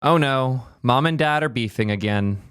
Oh no, mom and dad are beefing again.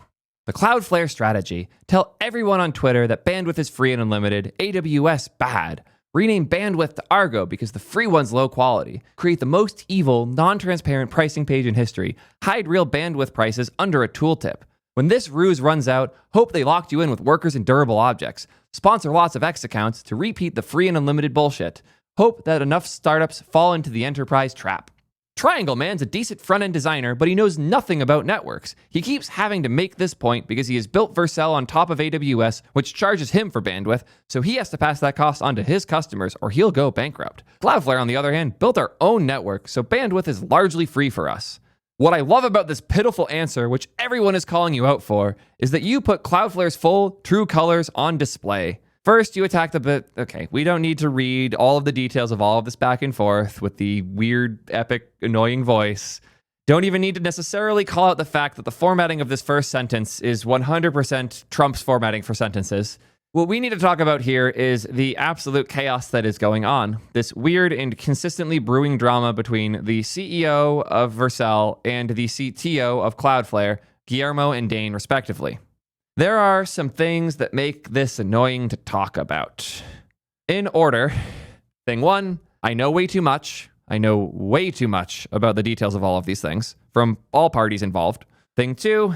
The Cloudflare strategy. Tell everyone on Twitter that bandwidth is free and unlimited, AWS bad. Rename bandwidth to Argo because the free one's low quality. Create the most evil, non-transparent pricing page in history. Hide real bandwidth prices under a tooltip. When this ruse runs out, hope they locked you in with workers and durable objects. Sponsor lots of X accounts to repeat the free and unlimited bullshit. Hope that enough startups fall into the enterprise trap. Triangle Man's a decent front-end designer, but he knows nothing about networks. He keeps having to make this point because he has built Vercel on top of AWS, which charges him for bandwidth, so he has to pass that cost on to his customers or he'll go bankrupt. Cloudflare, on the other hand, built our own network, so bandwidth is largely free for us. What I love about this pitiful answer, which everyone is calling you out for, is that you put Cloudflare's full, true colors on display. First, you attack the bit. Okay, we don't need to read all of the details of all of this back and forth with the weird, epic, annoying voice. Don't even need to necessarily call out the fact that the formatting of this first sentence is 100% Trump's formatting for sentences. What we need to talk about here is the absolute chaos that is going on. This weird and consistently brewing drama between the CEO of Vercel and the CTO of Cloudflare, Guillermo and Dane, respectively. There are some things that make this annoying to talk about. In order, thing one, I know way too much. I know way too much about the details of all of these things from all parties involved. Thing two,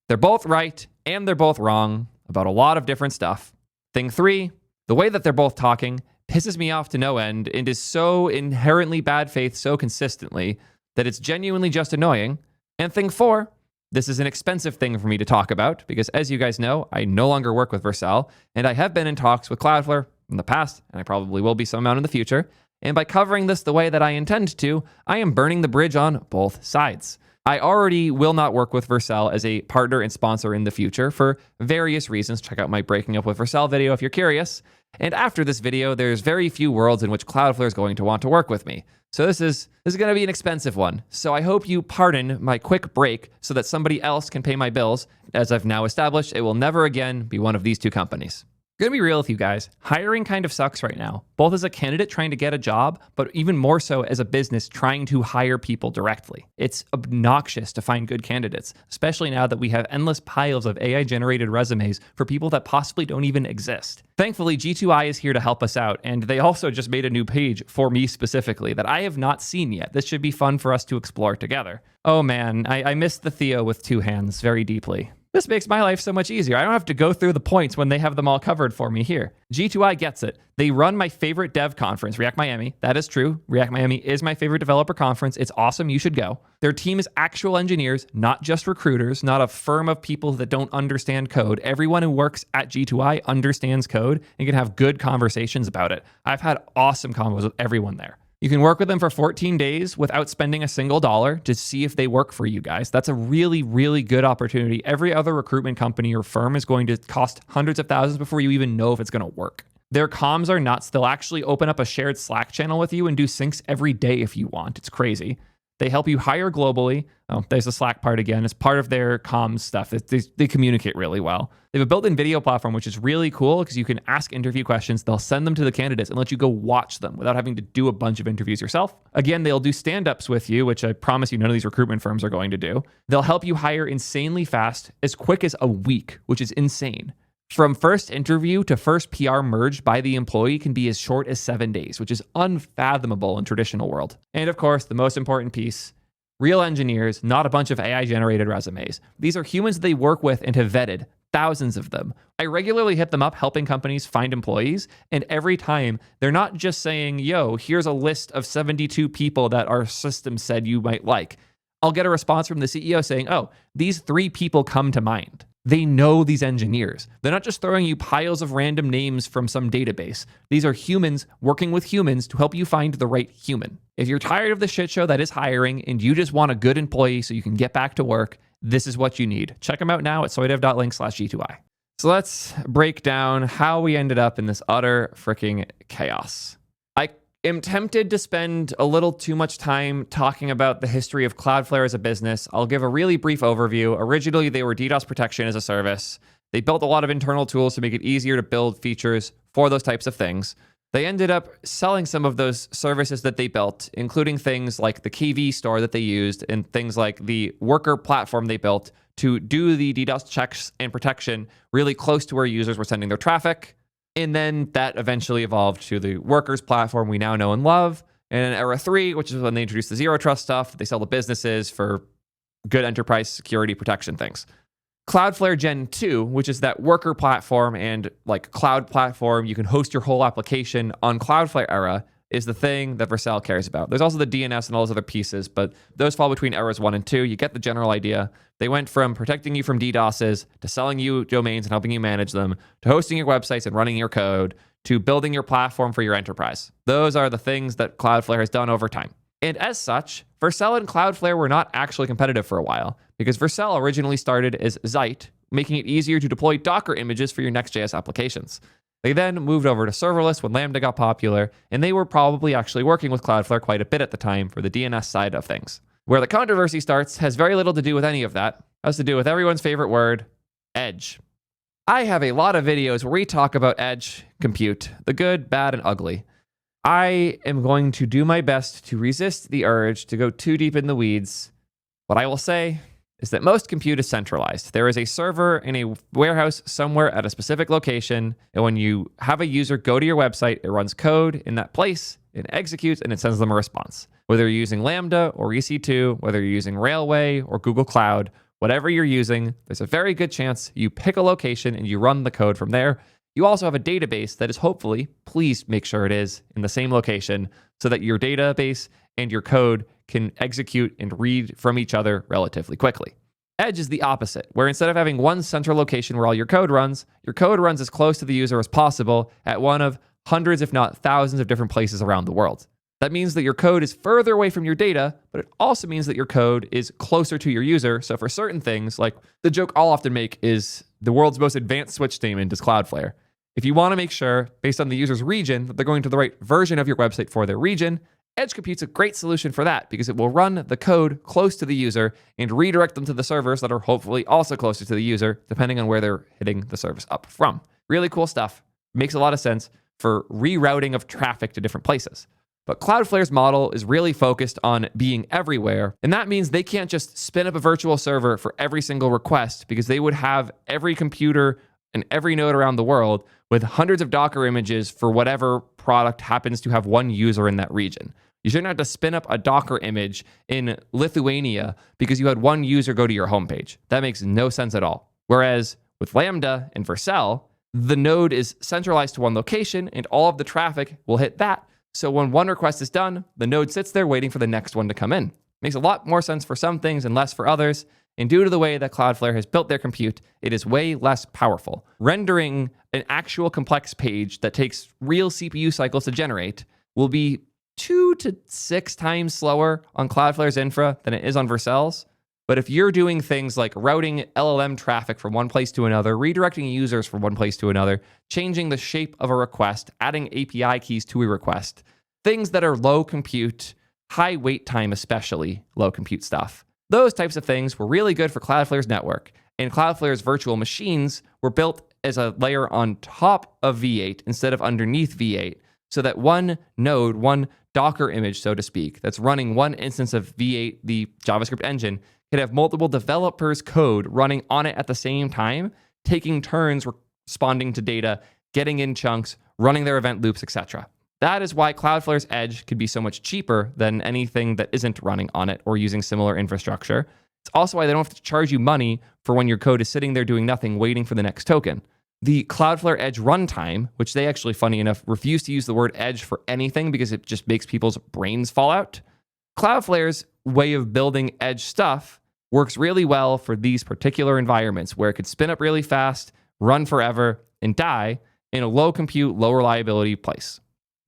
they're both right and they're both wrong about a lot of different stuff. Thing three, the way that they're both talking pisses me off to no end and is so inherently bad faith so consistently that it's genuinely just annoying. And thing four, this is an expensive thing for me to talk about because, as you guys know, I no longer work with Vercel, and I have been in talks with Cloudflare in the past, and I probably will be some amount in the future. And by covering this the way that I intend to, I am burning the bridge on both sides. I already will not work with Vercel as a partner and sponsor in the future for various reasons. Check out my Breaking Up with Vercel video if you're curious. And after this video, there's very few worlds in which Cloudflare is going to want to work with me. So this is going to be an expensive one. So I hope you pardon my quick break so that somebody else can pay my bills. As I've now established, it will never again be one of these two companies. Gonna be real with you guys. Hiring kind of sucks right now, both as a candidate trying to get a job, but even more so as a business trying to hire people directly. It's obnoxious to find good candidates, especially now that we have endless piles of AI-generated resumes for people that possibly don't even exist. Thankfully, G2I is here to help us out, and they also just made a new page for me specifically that I have not seen yet. This should be fun for us to explore together. Oh man, I miss the Theo with two hands very deeply. This makes my life so much easier. I don't have to go through the points when they have them all covered for me here. G2I gets it. They run my favorite dev conference, React Miami. That is true. React Miami is my favorite developer conference. It's awesome. You should go. Their team is actual engineers, not just recruiters, not a firm of people that don't understand code. Everyone who works at G2I understands code and can have good conversations about it. I've had awesome convos with everyone there. You can work with them for 14 days without spending a single dollar to see if they work for you guys. That's a really, really good opportunity. Every other recruitment company or firm is going to cost hundreds of thousands before you even know if it's going to work. Their comms are nuts. They'll actually open up a shared Slack channel with you and do syncs every day if you want. It's crazy. They help you hire globally. Oh, there's the Slack part again. It's part of their comms stuff. They communicate really well. They have a built-in video platform, which is really cool because you can ask interview questions. They'll send them to the candidates and let you go watch them without having to do a bunch of interviews yourself. Again, they'll do stand-ups with you, which I promise you none of these recruitment firms are going to do. They'll help you hire insanely fast, as quick as a week, which is insane. From first interview to first PR merged by the employee can be as short as 7 days, which is unfathomable in traditional world. And of course, the most important piece, real engineers, not a bunch of AI-generated resumes. These are humans they work with and have vetted, thousands of them. I regularly hit them up helping companies find employees, and every time they're not just saying, yo, here's a list of 72 people that our system said you might like. I'll get a response from the CEO saying, oh, these 3 people come to mind. They know these engineers. They're not just throwing you piles of random names from some database. These are humans working with humans to help you find the right human. If you're tired of the shit show that is hiring and you just want a good employee so you can get back to work, this is what you need. Check them out now at soydev.link/G2I. So let's break down how we ended up in this utter freaking chaos. I am tempted to spend a little too much time talking about the history of Cloudflare as a business. I'll give a really brief overview. Originally, they were DDoS protection as a service. They built a lot of internal tools to make it easier to build features for those types of things. They ended up selling some of those services that they built, including things like the KV store that they used and things like the worker platform they built to do the DDoS checks and protection really close to where users were sending their traffic. And then that eventually evolved to the workers platform we now know and love. And in Era 3, which is when they introduced the zero trust stuff, they sell to businesses for good enterprise security protection things. Cloudflare Gen 2, which is that worker platform and like cloud platform, you can host your whole application on Cloudflare era, is the thing that Vercel cares about. There's also the DNS and all those other pieces, but those fall between eras 1 and 2. You get the general idea. They went from protecting you from DDoSes to selling you domains and helping you manage them, to hosting your websites and running your code, to building your platform for your enterprise. Those are the things that Cloudflare has done over time. And as such, Vercel and Cloudflare were not actually competitive for a while, because Vercel originally started as Zeit, making it easier to deploy Docker images for your Next.js applications. They then moved over to serverless when Lambda got popular, and they were probably actually working with Cloudflare quite a bit at the time for the DNS side of things. Where the controversy starts has very little to do with any of that. It has to do with everyone's favorite word, edge. I have a lot of videos where we talk about edge compute, the good, bad, and ugly. I am going to do my best to resist the urge to go too deep in the weeds. What I will say is that most compute is centralized. There is a server in a warehouse somewhere at a specific location, and when you have a user go to your website, it runs code in that place, it executes, and it sends them a response. Whether you're using Lambda or EC2, whether you're using Railway or Google Cloud, whatever you're using, there's a very good chance you pick a location and you run the code from there. You also have a database that is hopefully, please make sure it is, in the same location so that your database and your code can execute and read from each other relatively quickly. Edge is the opposite, where instead of having one central location where all your code runs as close to the user as possible at one of hundreds, if not thousands, of different places around the world. That means that your code is further away from your data, but it also means that your code is closer to your user. So for certain things, like the joke I'll often make is the world's most advanced switch statement is Cloudflare. If you want to make sure, based on the user's region, that they're going to the right version of your website for their region, Edge Compute's a great solution for that because it will run the code close to the user and redirect them to the servers that are hopefully also closer to the user, depending on where they're hitting the service up from. Really cool stuff. Makes a lot of sense for rerouting of traffic to different places. But Cloudflare's model is really focused on being everywhere, and that means they can't just spin up a virtual server for every single request because they would have every computer and every node around the world with hundreds of Docker images for whatever product happens to have one user in that region. You shouldn't have to spin up a Docker image in Lithuania because you had one user go to your homepage. That makes no sense at all. Whereas with Lambda and Vercel, the node is centralized to one location and all of the traffic will hit that. So when one request is done, the node sits there waiting for the next one to come in. Makes a lot more sense for some things and less for others. And due to the way that Cloudflare has built their compute, it is way less powerful. Rendering an actual complex page that takes real CPU cycles to generate will be 2 to 6 times slower on Cloudflare's infra than it is on Vercel's. But if you're doing things like routing LLM traffic from one place to another, redirecting users from one place to another, changing the shape of a request, adding API keys to a request, things that are low compute, high wait time especially, low compute stuff, those types of things were really good for Cloudflare's network. And Cloudflare's virtual machines were built as a layer on top of V8 instead of underneath V8, so that one node, one Docker image, so to speak, that's running one instance of V8, the JavaScript engine, can have multiple developers' code running on it at the same time, taking turns responding to data, getting in chunks, running their event loops, etc. That is why Cloudflare's Edge could be so much cheaper than anything that isn't running on it or using similar infrastructure. It's also why they don't have to charge you money for when your code is sitting there doing nothing, waiting for the next token. The Cloudflare Edge runtime, which they actually, funny enough, refuse to use the word edge for anything because it just makes people's brains fall out. Cloudflare's way of building edge stuff works really well for these particular environments where it could spin up really fast, run forever, and die in a low compute, low reliability place.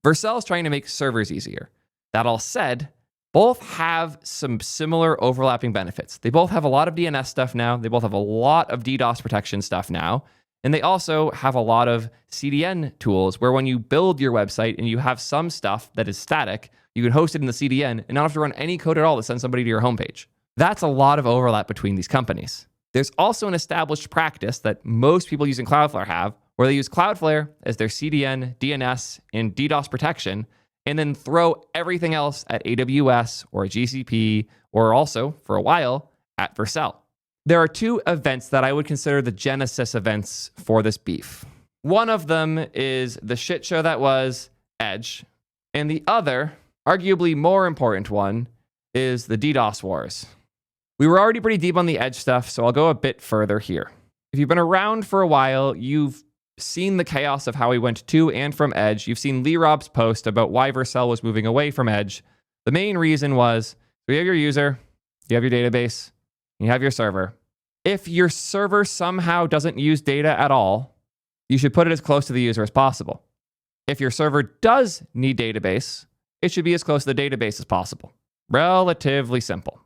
Vercel is trying to make servers easier. That all said, both have some similar overlapping benefits. They both have a lot of DNS stuff now. They both have a lot of DDoS protection stuff now. And they also have a lot of CDN tools where when you build your website and you have some stuff that is static, you can host it in the CDN and not have to run any code at all to send somebody to your homepage. That's a lot of overlap between these companies. There's also an established practice that most people using Cloudflare have, where they use Cloudflare as their CDN, DNS, and DDoS protection, and then throw everything else at AWS or GCP, or also, for a while, at Vercel. There are two events that I would consider the genesis events for this beef. One of them is the shit show that was Edge, and the other, arguably more important one, is the DDoS wars. We were already pretty deep on the Edge stuff, so I'll go a bit further here. If you've been around for a while, you've seen the chaos of how we went to and from Edge. You've seen Lee Rob's post about why Vercel was moving away from Edge. The main reason was, you have your user, you have your database, you have your server. If your server somehow doesn't use data at all, you should put it as close to the user as possible. If your server does need database, it should be as close to the database as possible. Relatively simple.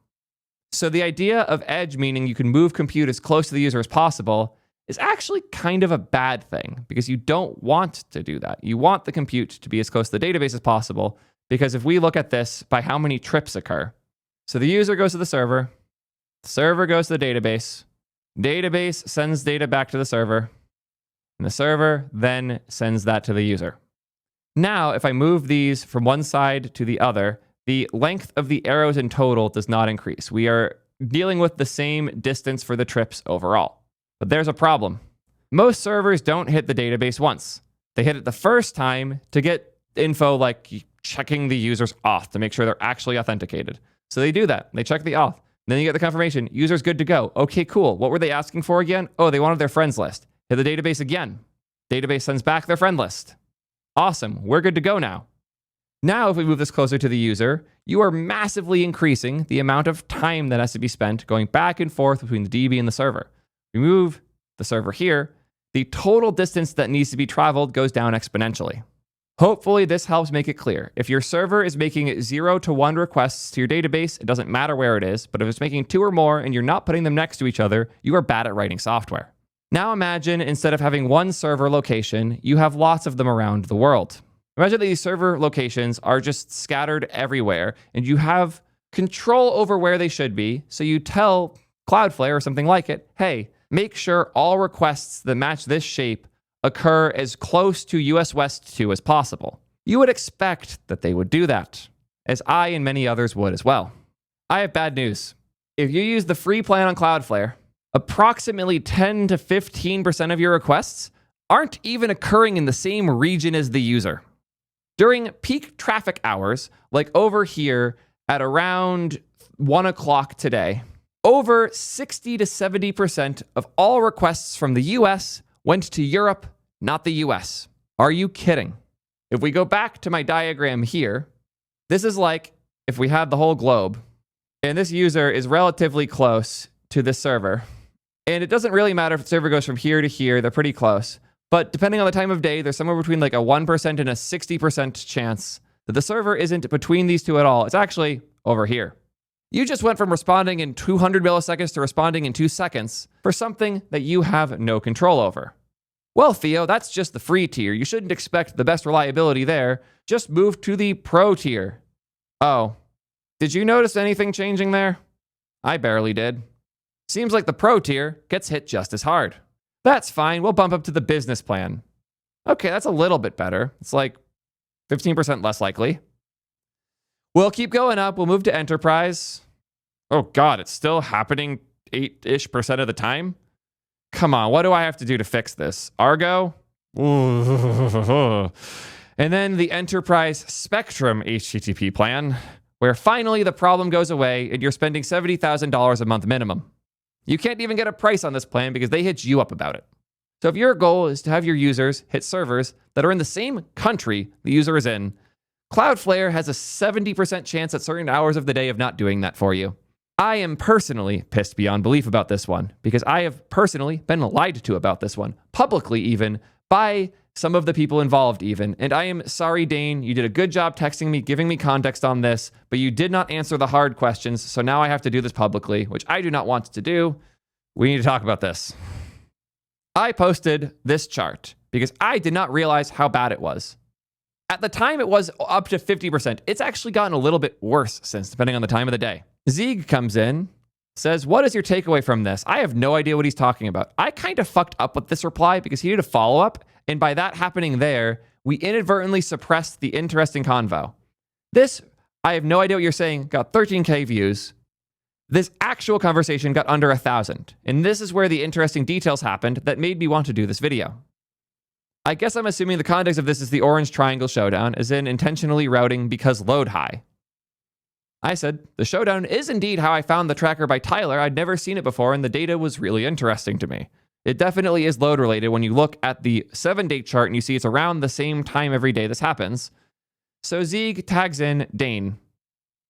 So the idea of Edge meaning you can move compute as close to the user as possible is actually kind of a bad thing because you don't want to do that. You want the compute to be as close to the database as possible because if we look at this by how many trips occur, so the user goes to the server goes to the database sends data back to the server, and the server then sends that to the user. Now, if I move these from one side to the other, the length of the arrows in total does not increase. We are dealing with the same distance for the trips overall. But there's a problem. Most servers don't hit the database once. They hit it the first time to get info like checking the user's auth to make sure they're actually authenticated. So they do that. They check the auth. Then you get the confirmation. User's good to go. Okay, cool. What were they asking for again? Oh, they wanted their friends list. Hit the database again. Database sends back their friend list. Awesome. We're good to go now. Now, if we move this closer to the user, you are massively increasing the amount of time that has to be spent going back and forth between the DB and the server. We move the server here, the total distance that needs to be traveled goes down exponentially. Hopefully, this helps make it clear. If your server is making 0 to 1 requests to your database, it doesn't matter where it is, but if it's making 2 or more and you're not putting them next to each other, you are bad at writing software. Now imagine instead of having one server location, you have lots of them around the world. Imagine that these server locations are just scattered everywhere and you have control over where they should be. So you tell Cloudflare or something like it, hey, make sure all requests that match this shape occur as close to US West 2 as possible. You would expect that they would do that, as I and many others would as well. I have bad news. If you use the free plan on Cloudflare, approximately 10 to 15% of your requests aren't even occurring in the same region as the user. During peak traffic hours, like over here at around 1 o'clock today, over 60 to 70% of all requests from the US went to Europe, not the US. Are you kidding? If we go back to my diagram here, this is like if we had the whole globe, and this user is relatively close to this server. And it doesn't really matter if the server goes from here to here, they're pretty close. But depending on the time of day, there's somewhere between like a 1% and a 60% chance that the server isn't between these two at all. It's actually over here. You just went from responding in 200 milliseconds to responding in 2 seconds for something that you have no control over. Well, Theo, that's just the free tier. You shouldn't expect the best reliability there. Just move to the pro tier. Oh, did you notice anything changing there? I barely did. Seems like the pro tier gets hit just as hard. That's fine. We'll bump up to the business plan. Okay, that's a little bit better. It's like 15% less likely. We'll keep going up. We'll move to enterprise. Oh God, it's still happening 8-ish% of the time. Come on, what do I have to do to fix this? Argo? And then the enterprise spectrum HTTP plan, where finally the problem goes away and you're spending $70,000 a month minimum. You can't even get a price on this plan because they hit you up about it. So if your goal is to have your users hit servers that are in the same country the user is in, Cloudflare has a 70% chance at certain hours of the day of not doing that for you. I am personally pissed beyond belief about this one because I have personally been lied to about this one, publicly even, by some of the people involved even. And I am sorry, Dane, you did a good job texting me, giving me context on this, but you did not answer the hard questions, so now I have to do this publicly, which I do not want to do. We need to talk about this. I posted this chart because I did not realize how bad it was. At the time, it was up to 50%. It's actually gotten a little bit worse since, depending on the time of the day. Zieg comes in, says, what is your takeaway from this? I have no idea what he's talking about. I kind of fucked up with this reply because he did a follow-up, and by that happening there, we inadvertently suppressed the interesting convo. This, I have no idea what you're saying, got 13K views. This actual conversation got under 1,000, and this is where the interesting details happened that made me want to do this video. I guess I'm assuming the context of this is the orange triangle showdown, as in intentionally routing because load high. I said, the showdown is indeed how I found the tracker by Tyler. I'd never seen it before, and the data was really interesting to me. It definitely is load related when you look at the 7-day chart and you see it's around the same time every day this happens. So Zieg tags in Dane,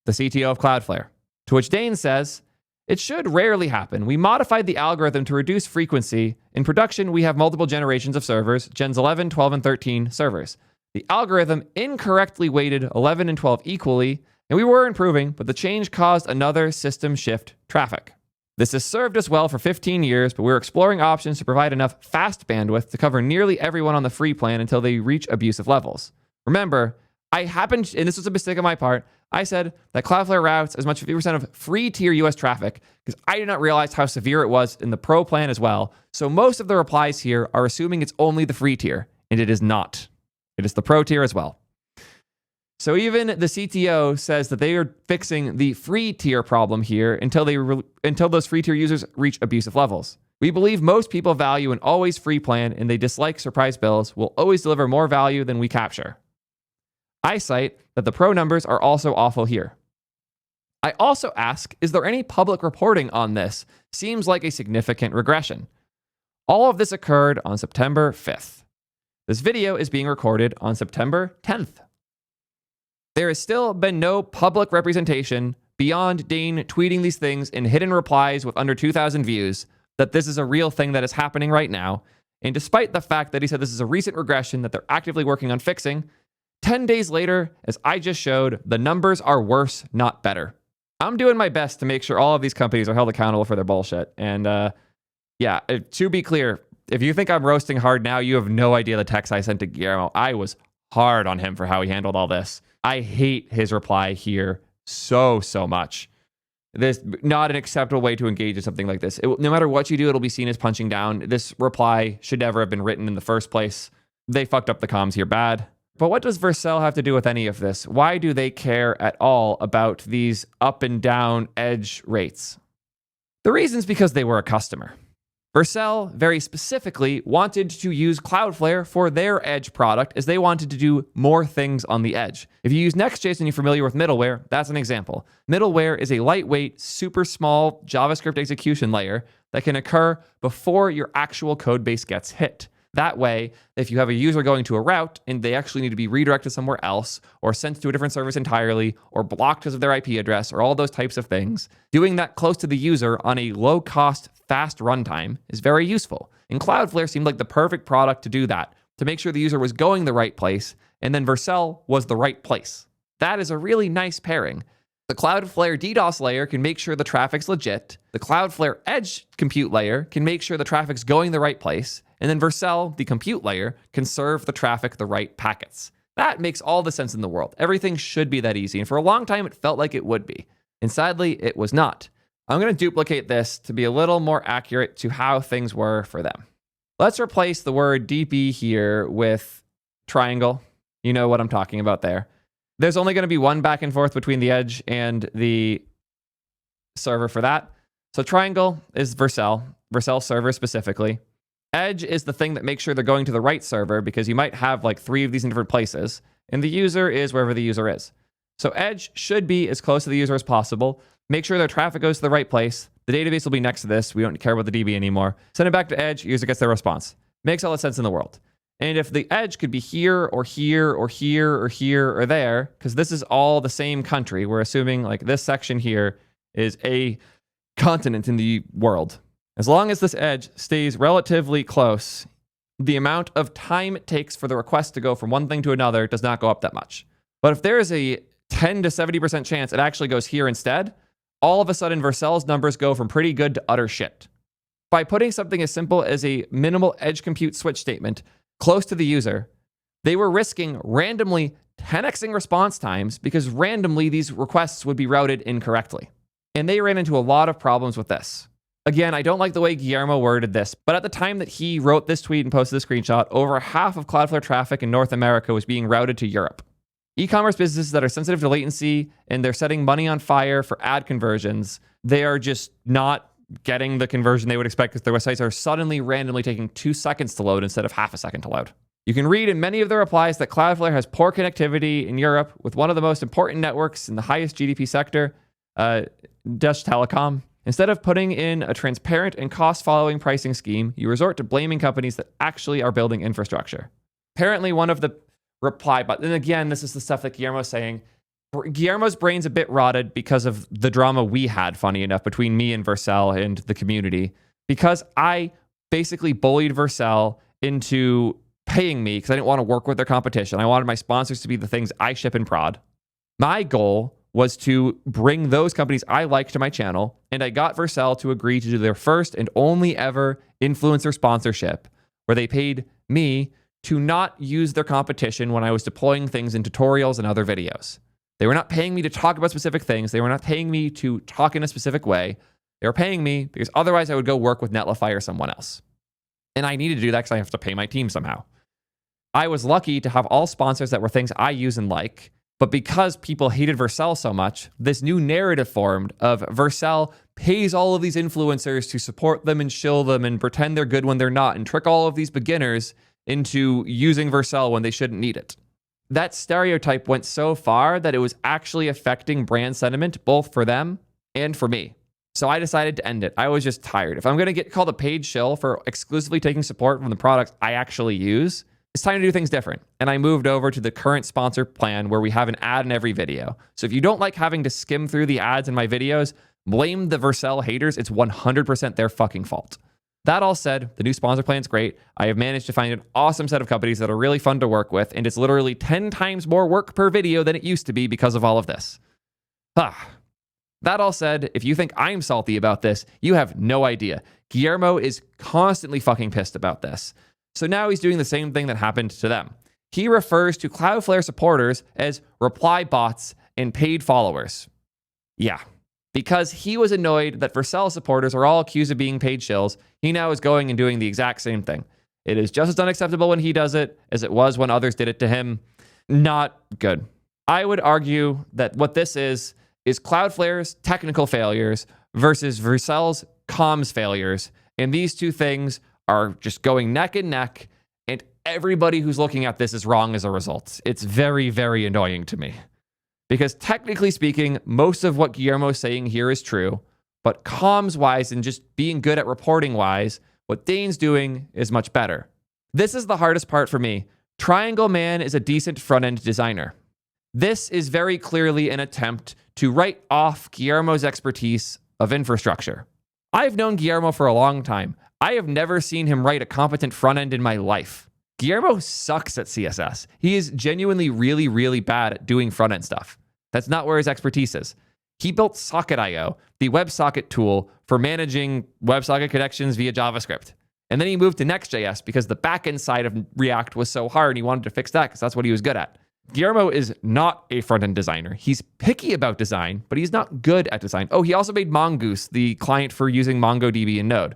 the CTO of Cloudflare, to which Dane says, it should rarely happen. We modified the algorithm to reduce frequency. In production, we have multiple generations of servers, gens 11, 12, and 13 servers. The algorithm incorrectly weighted 11 and 12 equally, and we were improving, but the change caused another system shift traffic. This has served us well for 15 years, but we're exploring options to provide enough fast bandwidth to cover nearly everyone on the free plan until they reach abusive levels. Remember, I happened, and this was a mistake on my part, I said that Cloudflare routes as much as 50% of free tier US traffic because I did not realize how severe it was in the pro plan as well. So most of the replies here are assuming it's only the free tier, and it is not. It is the pro tier as well. So even the CTO says that they are fixing the free tier problem here until those free tier users reach abusive levels. We believe most people value an always free plan and they dislike surprise bills will always deliver more value than we capture. I cite that the pro numbers are also awful here. I also ask, is there any public reporting on this? Seems like a significant regression. All of this occurred on September 5th. This video is being recorded on September 10th. There has still been no public representation beyond Dane tweeting these things in hidden replies with under 2,000 views that this is a real thing that is happening right now. And despite the fact that he said this is a recent regression that they're actively working on fixing, 10 days later, as I just showed, the numbers are worse, not better. I'm doing my best to make sure all of these companies are held accountable for their bullshit. And to be clear, if you think I'm roasting hard now, you have no idea the text I sent to Guillermo. I was hard on him for how he handled all this. I hate his reply here so much. This not an acceptable way to engage in something like this. No matter what you do, it'll be seen as punching down. This reply should never have been written in the first place. They fucked up the comms here bad. But what does Vercel have to do with any of this? Why do they care at all about these up and down edge rates? The reason's because they were a customer. Vercel very specifically wanted to use Cloudflare for their edge product as they wanted to do more things on the edge. If you use Next.js and you're familiar with middleware, that's an example. Middleware is a lightweight, super small JavaScript execution layer that can occur before your actual code base gets hit. That way, if you have a user going to a route and they actually need to be redirected somewhere else or sent to a different service entirely or blocked because of their IP address or all those types of things, doing that close to the user on a low-cost, fast runtime is very useful. And Cloudflare seemed like the perfect product to do that, to make sure the user was going the right place, and then Vercel was the right place. That is a really nice pairing. The Cloudflare DDoS layer can make sure the traffic's legit. The Cloudflare Edge compute layer can make sure the traffic's going the right place. And then Vercel, the compute layer, can serve the traffic the right packets. That makes all the sense in the world. Everything should be that easy. And for a long time, it felt like it would be. And sadly, it was not. I'm going to duplicate this to be a little more accurate to how things were for them. Let's replace the word DP here with triangle. You know what I'm talking about there. There's only going to be one back and forth between the edge and the server for that. So triangle is Vercel server specifically. Edge is the thing that makes sure they're going to the right server because you might have like 3 of these in different places. And the user is wherever the user is. So Edge should be as close to the user as possible. Make sure their traffic goes to the right place. The database will be next to this. We don't care about the DB anymore. Send it back to Edge. User gets their response. Makes all the sense in the world. And if the edge could be here or here or here or here or there, because this is all the same country, we're assuming like this section here is a continent in the world. As long as this edge stays relatively close, the amount of time it takes for the request to go from one thing to another does not go up that much. But if there is a 10 to 70% chance it actually goes here instead, all of a sudden Vercel's numbers go from pretty good to utter shit. By putting something as simple as a minimal edge compute switch statement close to the user, they were risking randomly 10xing response times because randomly these requests would be routed incorrectly. and they ran into a lot of problems with this. Again, I don't like the way Guillermo worded this, but at the time that he wrote this tweet and posted the screenshot, over half of Cloudflare traffic in North America was being routed to Europe. E-commerce businesses that are sensitive to latency and they're setting money on fire for ad conversions, they are just not getting the conversion they would expect because their websites are suddenly randomly taking 2 seconds to load instead of half a second to load. You can read in many of the replies that Cloudflare has poor connectivity in Europe with one of the most important networks in the highest GDP sector, Dutch Telecom. Instead of putting in a transparent and cost-following pricing scheme, you resort to blaming companies that actually are building infrastructure. Apparently, one of the reply, but then again, this is the stuff that Guillermo's saying. Guillermo's brain's a bit rotted because of the drama we had, funny enough, between me and Vercel and the community, because I basically bullied Vercel into paying me because I didn't want to work with their competition. I wanted my sponsors to be the things I ship and prod. My goal was to bring those companies I like to my channel, and I got Vercel to agree to do their first and only ever influencer sponsorship, where they paid me to not use their competition when I was deploying things in tutorials and other videos. They were not paying me to talk about specific things. They were not paying me to talk in a specific way. They were paying me because otherwise I would go work with Netlify or someone else. And I needed to do that because I have to pay my team somehow. I was lucky to have all sponsors that were things I use and like, but because people hated Vercel so much, this new narrative formed of Vercel pays all of these influencers to support them and shill them and pretend they're good when they're not and trick all of these beginners into using Vercel when they shouldn't need it. That stereotype went so far that it was actually affecting brand sentiment, both for them and for me. So I decided to end it. I was just tired. If I'm going to get called a paid shill for exclusively taking support from the products I actually use, it's time to do things different. And I moved over to the current sponsor plan where we have an ad in every video. So if you don't like having to skim through the ads in my videos, blame the Vercel haters. It's 100% their fucking fault. That all said, the new sponsor plan is great. I have managed to find an awesome set of companies that are really fun to work with, and it's literally 10 times more work per video than it used to be because of all of this. That all said, if you think I'm salty about this, you have no idea. Guillermo is constantly fucking pissed about this. So now he's doing the same thing that happened to them. He refers to Cloudflare supporters as reply bots and paid followers. Yeah. Because he was annoyed that Vercel supporters are all accused of being paid shills, he now is going and doing the exact same thing. It is just as unacceptable when he does it as it was when others did it to him. Not good. I would argue that what this is Cloudflare's technical failures versus Vercel's comms failures. And these two things are just going neck and neck, and everybody who's looking at this is wrong as a result. It's very, very annoying to me. Because technically speaking, most of what Guillermo is saying here is true, but comms-wise and just being good at reporting-wise, what Dane's doing is much better. This is the hardest part for me. Triangle Man is a decent front-end designer. This is very clearly an attempt to write off Guillermo's expertise of infrastructure. I've known Guillermo for a long time. I have never seen him write a competent front-end in my life. Guillermo sucks at CSS. He is genuinely really, really bad at doing front-end stuff. That's not where his expertise is. He built Socket.io, the WebSocket tool for managing WebSocket connections via JavaScript. And then he moved to Next.js because the backend side of React was so hard and he wanted to fix that because that's what he was good at. Guillermo is not a front-end designer. He's picky about design, but he's not good at design. Oh, he also made Mongoose, the client for using MongoDB and Node.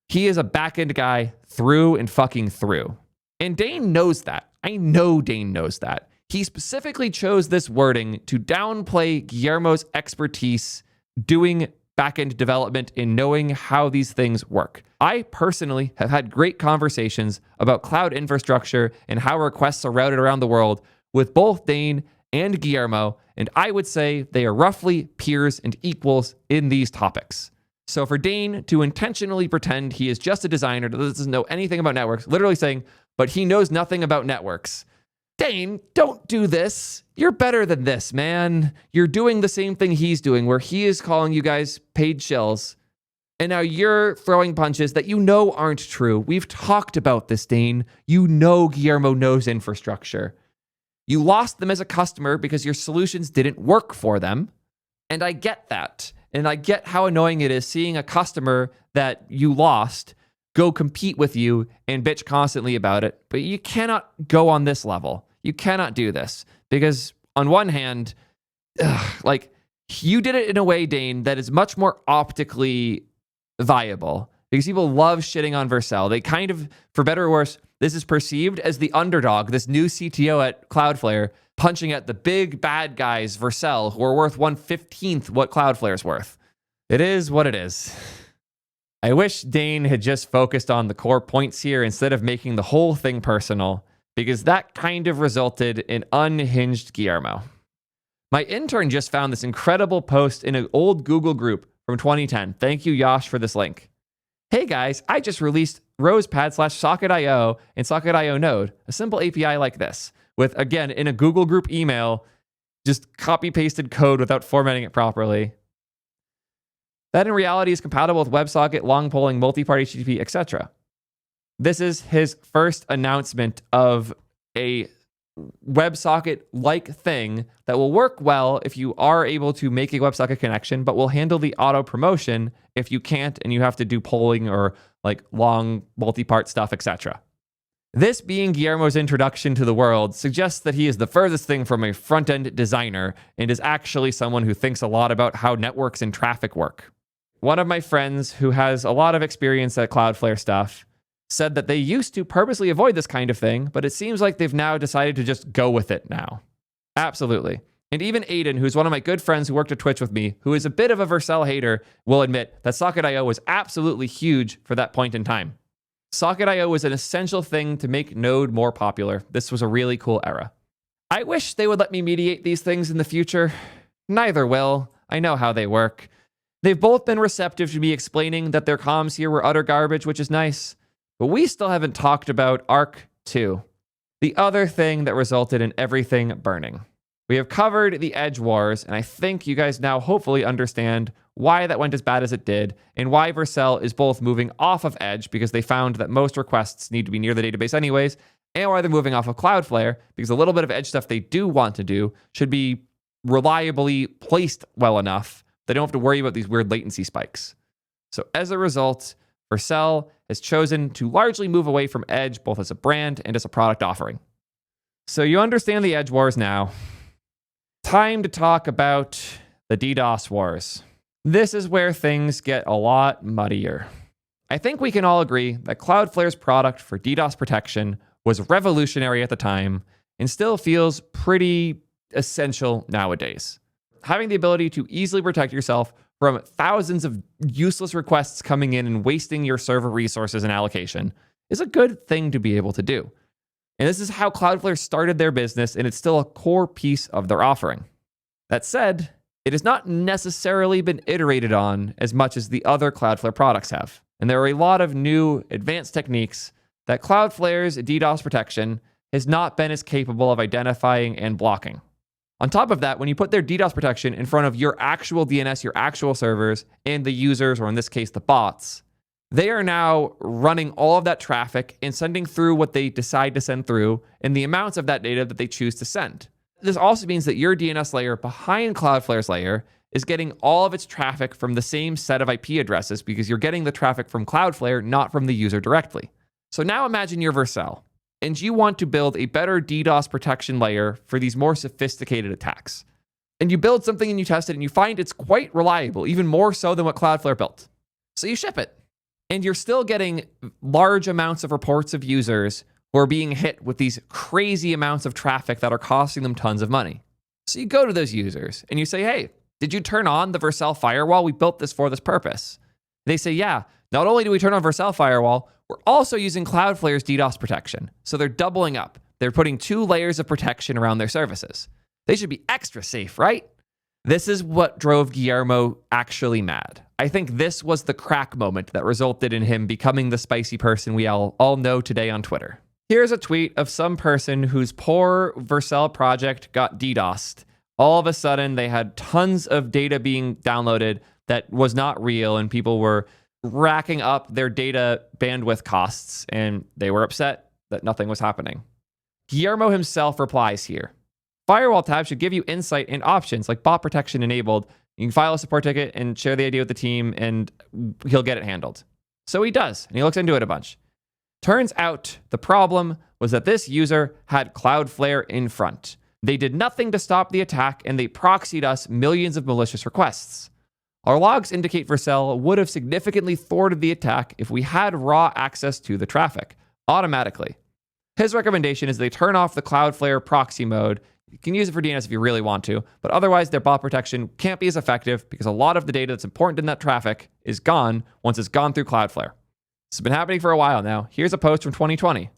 He is a backend guy through and fucking through. And Dane knows that. I know Dane knows that. He specifically chose this wording to downplay Guillermo's expertise doing backend development and knowing how these things work. I personally have had great conversations about cloud infrastructure and how requests are routed around the world with both Dane and Guillermo, and I would say they are roughly peers and equals in these topics. So for Dane to intentionally pretend he is just a designer that doesn't know anything about networks, literally saying, but he knows nothing about networks. Dane, don't do this. You're better than this, man. You're doing the same thing he's doing, where he is calling you guys paid shills. And now you're throwing punches that you know aren't true. We've talked about this, Dane. You know Guillermo knows infrastructure. You lost them as a customer because your solutions didn't work for them. And I get that. And I get how annoying it is seeing a customer that you lost go compete with you and bitch constantly about it. But you cannot go on this level. You cannot do this because on one hand, You did it in a way, Dane, that is much more optically viable because people love shitting on Vercel. They kind of, for better or worse, this is perceived as the underdog, this new CTO at Cloudflare, punching at the big bad guys, Vercel, who are worth 1/15th what Cloudflare's worth. It is what it is. I wish Dane had just focused on the core points here instead of making the whole thing personal, because that kind of resulted in unhinged Guillermo. My intern just found this incredible post in an old Google group from 2010. Thank you, Yash, for this link. Hey guys, I just released Rosepad/Socket.io and Socket.io Node, a simple API like this, with, again, in a Google group email, just copy-pasted code without formatting it properly. That in reality is compatible with WebSocket, long polling, multi-part HTTP, etc. This is his first announcement of a WebSocket-like thing that will work well if you are able to make a WebSocket connection, but will handle the auto promotion if you can't and you have to do polling or like long multi-part stuff, etc. This being Guillermo's introduction to the world suggests that he is the furthest thing from a front-end designer and is actually someone who thinks a lot about how networks and traffic work. One of my friends who has a lot of experience at Cloudflare stuff said that they used to purposely avoid this kind of thing, but it seems like they've now decided to just go with it now. Absolutely. And even Aiden, who's one of my good friends who worked at Twitch with me, who is a bit of a Vercel hater, will admit that Socket.io was absolutely huge for that point in time. Socket.io was an essential thing to make Node more popular. This was a really cool era. I wish they would let me mediate these things in the future. Neither will. I know how they work. They've both been receptive to me explaining that their comms here were utter garbage, which is nice. But we still haven't talked about Arc 2, the other thing that resulted in everything burning. We have covered the Edge Wars, and I think you guys now hopefully understand why that went as bad as it did, and why Vercel is both moving off of Edge because they found that most requests need to be near the database anyways, and why they're moving off of Cloudflare because a little bit of Edge stuff they do want to do should be reliably placed well enough. They don't have to worry about these weird latency spikes. So as a result, Vercel has chosen to largely move away from Edge, both as a brand and as a product offering. So you understand the Edge Wars now. Time to talk about the DDoS Wars. This is where things get a lot muddier. I think we can all agree that Cloudflare's product for DDoS protection was revolutionary at the time and still feels pretty essential nowadays. Having the ability to easily protect yourself from thousands of useless requests coming in and wasting your server resources and allocation is a good thing to be able to do. And this is how Cloudflare started their business, and it's still a core piece of their offering. That said, it has not necessarily been iterated on as much as the other Cloudflare products have. And there are a lot of new advanced techniques that Cloudflare's DDoS protection has not been as capable of identifying and blocking. On top of that, when you put their DDoS protection in front of your actual DNS, your actual servers, and the users, or in this case, the bots, they are now running all of that traffic and sending through what they decide to send through and the amounts of that data that they choose to send. This also means that your DNS layer behind Cloudflare's layer is getting all of its traffic from the same set of IP addresses because you're getting the traffic from Cloudflare, not from the user directly. So now imagine you're Vercel, and you want to build a better DDoS protection layer for these more sophisticated attacks. And you build something and you test it and you find it's quite reliable, even more so than what Cloudflare built. So you ship it. And you're still getting large amounts of reports of users who are being hit with these crazy amounts of traffic that are costing them tons of money. So you go to those users and you say, hey, did you turn on the Vercel firewall? We built this for this purpose. They say, yeah, not only do we turn on Vercel firewall, we're also using Cloudflare's DDoS protection. So they're doubling up. They're putting 2 layers of protection around their services. They should be extra safe, right? This is what drove Guillermo actually mad. I think this was the crack moment that resulted in him becoming the spicy person we all know today on Twitter. Here's a tweet of some person whose poor Vercel project got DDoSed. All of a sudden, they had tons of data being downloaded that was not real, and people were racking up their data bandwidth costs, and they were upset that nothing was happening. Guillermo himself replies here. Firewall tab should give you insight and options like bot protection enabled. You can file a support ticket and share the idea with the team, and he'll get it handled. So he does, and he looks into it a bunch. Turns out the problem was that this user had Cloudflare in front. They did nothing to stop the attack, and they proxied us millions of malicious requests. Our logs indicate Vercel would have significantly thwarted the attack if we had raw access to the traffic, automatically. His recommendation is they turn off the Cloudflare proxy mode. You can use it for DNS if you really want to, but otherwise their bot protection can't be as effective because a lot of the data that's important in that traffic is gone once it's gone through Cloudflare. This has been happening for a while now. Here's a post from 2020.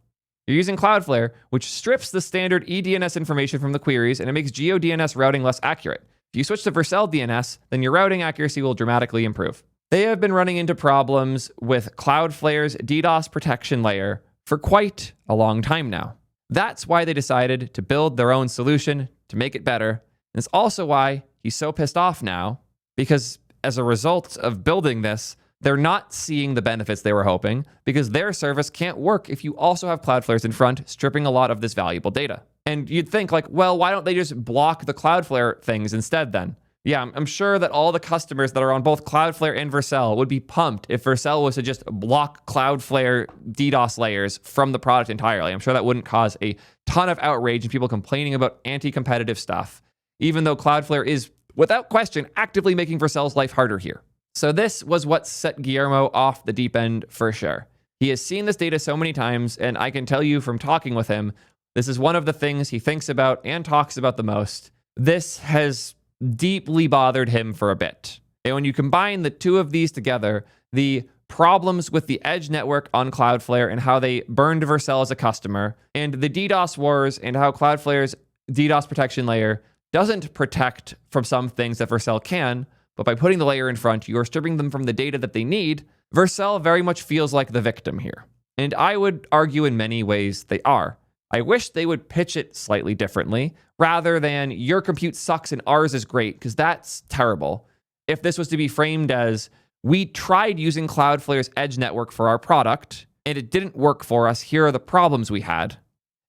You're using Cloudflare, which strips the standard eDNS information from the queries, and it makes GeoDNS routing less accurate. If you switch to Vercel DNS, then your routing accuracy will dramatically improve. They have been running into problems with Cloudflare's DDoS protection layer for quite a long time now. That's why they decided to build their own solution to make it better. And it's also why he's so pissed off now, because as a result of building this, they're not seeing the benefits they were hoping because their service can't work if you also have Cloudflares in front, stripping a lot of this valuable data. And you'd think like, well, why don't they just block the Cloudflare things instead then? Yeah, I'm sure that all the customers that are on both Cloudflare and Vercel would be pumped if Vercel was to just block Cloudflare DDoS layers from the product entirely. I'm sure that wouldn't cause a ton of outrage and people complaining about anti-competitive stuff, even though Cloudflare is, without question, actively making Vercel's life harder here. So this was what set Guillermo off the deep end for sure. He has seen this data so many times, and I can tell you from talking with him, this is one of the things he thinks about and talks about the most. This has deeply bothered him for a bit. And when you combine the two of these together, the problems with the edge network on Cloudflare and how they burned Vercel as a customer, and the DDoS wars and how Cloudflare's DDoS protection layer doesn't protect from some things that Vercel can, but by putting the layer in front, you're stripping them from the data that they need. Vercel very much feels like the victim here. And I would argue in many ways they are. I wish they would pitch it slightly differently, rather than your compute sucks and ours is great, because that's terrible. If this was to be framed as, we tried using Cloudflare's edge network for our product, and it didn't work for us, here are the problems we had.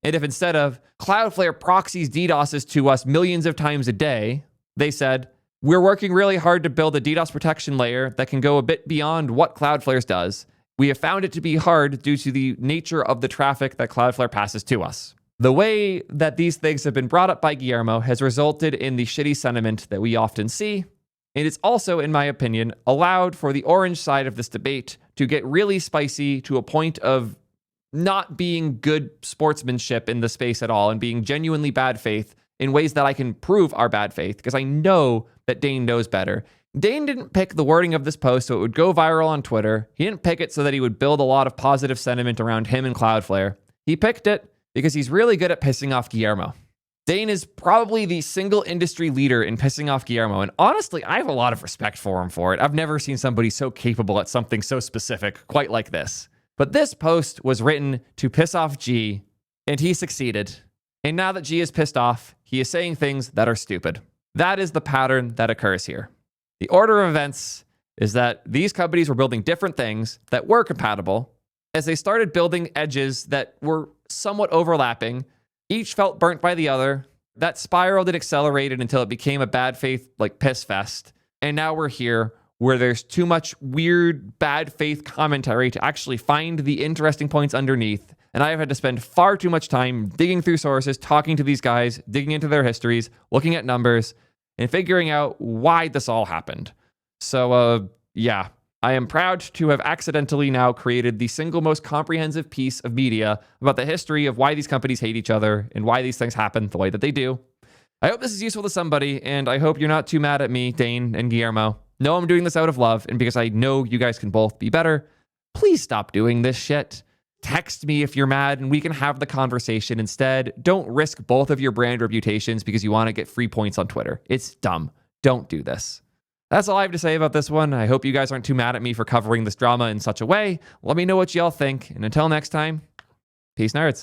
And if instead of, Cloudflare proxies DDoSes to us millions of times a day, they said, we're working really hard to build a DDoS protection layer that can go a bit beyond what Cloudflare's does. We have found it to be hard due to the nature of the traffic that Cloudflare passes to us. The way that these things have been brought up by Guillermo has resulted in the shitty sentiment that we often see, and it's also, in my opinion, allowed for the orange side of this debate to get really spicy to a point of not being good sportsmanship in the space at all and being genuinely bad faith in ways that I can prove are bad faith, because I know that Dane knows better. Dane didn't pick the wording of this post so it would go viral on Twitter. He didn't pick it so that he would build a lot of positive sentiment around him and Cloudflare. He picked it because he's really good at pissing off Guillermo. Dane is probably the single industry leader in pissing off Guillermo, and honestly, I have a lot of respect for him for it. I've never seen somebody so capable at something so specific quite like this. But this post was written to piss off G, and he succeeded. And now that G is pissed off, he is saying things that are stupid. That is the pattern that occurs here. The order of events is that these companies were building different things that were compatible. As they started building edges that were somewhat overlapping, each felt burnt by the other. That spiraled and accelerated until it became a bad faith, like piss fest. And now we're here where there's too much weird, bad faith commentary to actually find the interesting points underneath. And I've had to spend far too much time digging through sources, talking to these guys, digging into their histories, looking at numbers, and figuring out why this all happened. So, yeah, I am proud to have accidentally now created the single most comprehensive piece of media about the history of why these companies hate each other and why these things happen the way that they do. I hope this is useful to somebody, and I hope you're not too mad at me, Dane and Guillermo. No, I'm doing this out of love, and because I know you guys can both be better. Please stop doing this shit. Text me if you're mad and we can have the conversation instead. Don't risk both of your brand reputations because you want to get free points on Twitter. It's dumb. Don't do this. That's all I have to say about this one. I hope you guys aren't too mad at me for covering this drama in such a way. Let me know what y'all think. And until next time, peace nerds.